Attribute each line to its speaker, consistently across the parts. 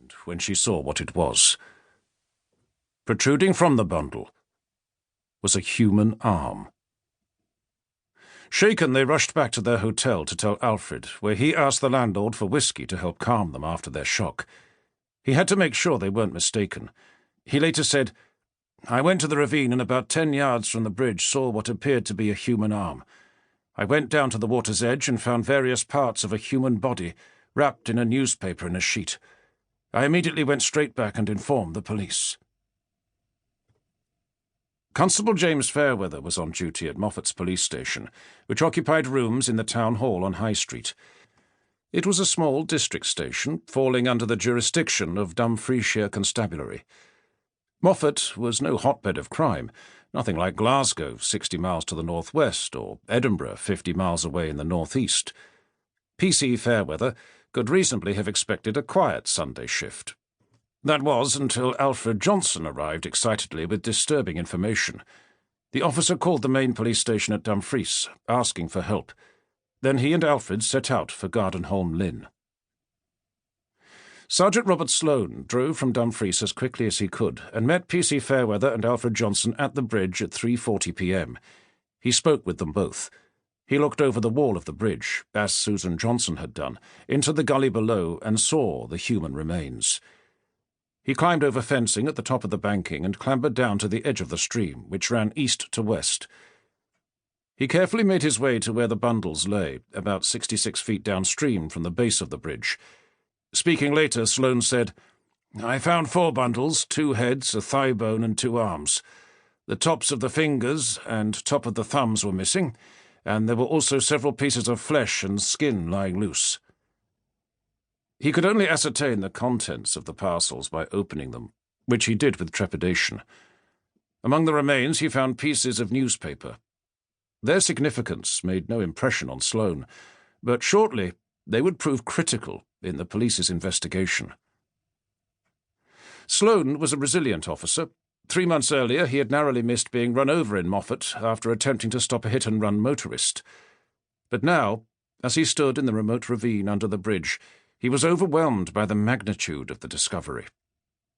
Speaker 1: mind when she saw what it was. Protruding from the bundle was a human arm. Shaken, they rushed back to their hotel to tell Alfred, where he asked the landlord for whiskey to help calm them after their shock. He had to make sure they weren't mistaken. He later said, "I went to the ravine and about 10 yards from the bridge saw what appeared to be a human arm. I went down to the water's edge and found various parts of a human body wrapped in a newspaper in a sheet. I immediately went straight back and informed the police." Constable James Fairweather was on duty at Moffat's police station, which occupied rooms in the town hall on High Street. It was a small district station, falling under the jurisdiction of Dumfriesshire Constabulary. Moffat was no hotbed of crime, nothing like Glasgow, 60 miles to the northwest, or Edinburgh, 50 miles away in the northeast. PC Fairweather could reasonably have expected a quiet Sunday shift. That was until Alfred Johnson arrived excitedly with disturbing information. The officer called the main police station at Dumfries, asking for help. Then he and Alfred set out for Gardenholm Lynn. Sergeant Robert Sloane drove from Dumfries as quickly as he could and met PC Fairweather and Alfred Johnson at the bridge at 3:40 p.m. He spoke with them both. He looked over the wall of the bridge, as Susan Johnson had done, into the gully below and saw the human remains. He climbed over fencing at the top of the banking and clambered down to the edge of the stream, which ran east to west. He carefully made his way to where the bundles lay, about 66 feet downstream from the base of the bridge. Speaking later, Sloane said, "I found 4 bundles, 2 heads, a thigh bone and 2 arms. The tops of the fingers and top of the thumbs were missing, and there were also several pieces of flesh and skin lying loose." He could only ascertain the contents of the parcels by opening them, which he did with trepidation. Among the remains he found pieces of newspaper. Their significance made no impression on Sloane, but shortly they would prove critical in the police's investigation. Sloane was a resilient officer. 3 months earlier he had narrowly missed being run over in Moffat after attempting to stop a hit-and-run motorist. But now, as he stood in the remote ravine under the bridge, he was overwhelmed by the magnitude of the discovery.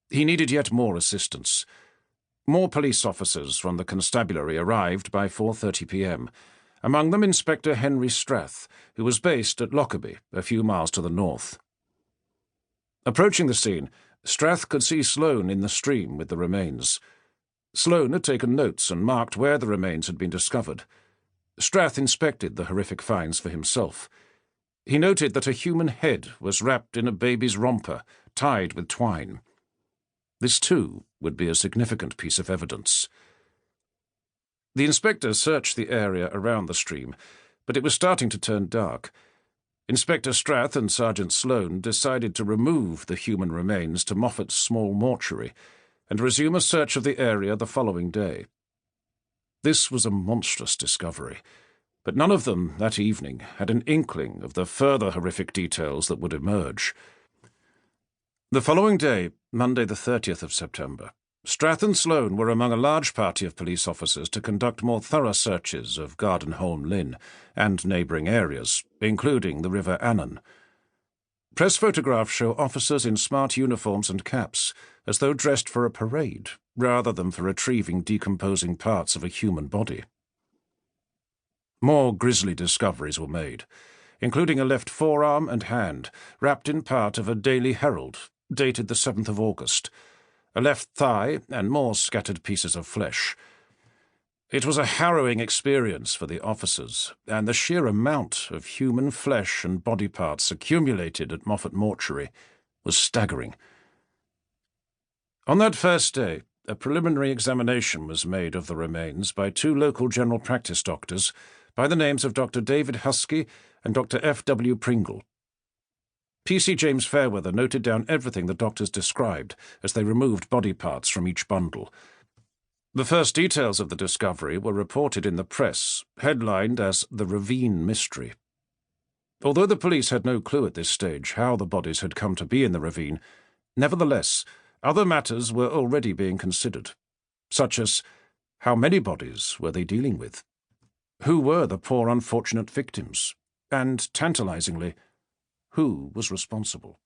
Speaker 1: He needed yet more assistance. More police officers from the constabulary arrived by 4:30 p.m., among them Inspector Henry Strath, who was based at Lockerbie, a few miles to the north. Approaching the scene, Strath could see Sloane in the stream with the remains. Sloane had taken notes and marked where the remains had been discovered. Strath inspected the horrific finds for himself. He noted that a human head was wrapped in a baby's romper, tied with twine. This, too, would be a significant piece of evidence. The inspector searched the area around the stream, but it was starting to turn dark. Inspector Strath and Sergeant Sloane decided to remove the human remains to Moffat's small mortuary and resume a search of the area the following day. This was a monstrous discovery, but none of them that evening had an inkling of the further horrific details that would emerge. The following day, Monday the 30th of September, Strath and Sloane were among a large party of police officers to conduct more thorough searches of Gardenholm Lynn and neighbouring areas, including the River Annan. Press photographs show officers in smart uniforms and caps, as though dressed for a parade, rather than for retrieving decomposing parts of a human body. More grisly discoveries were made, including a left forearm and hand, wrapped in part of a Daily Herald, dated the 7th of August, a left thigh, and more scattered pieces of flesh. It was a harrowing experience for the officers, and the sheer amount of human flesh and body parts accumulated at Moffat Mortuary was staggering. On that first day, a preliminary examination was made of the remains by 2 local general practice doctors by the names of Dr. David Husky and Dr. F.W. Pringle. PC James Fairweather noted down everything the doctors described as they removed body parts from each bundle. The first details of the discovery were reported in the press, headlined as The Ravine Mystery. Although the police had no clue at this stage how the bodies had come to be in the ravine, nevertheless, other matters were already being considered, such as how many bodies were they dealing with? Who were the poor unfortunate victims? And, tantalizingly, who was responsible?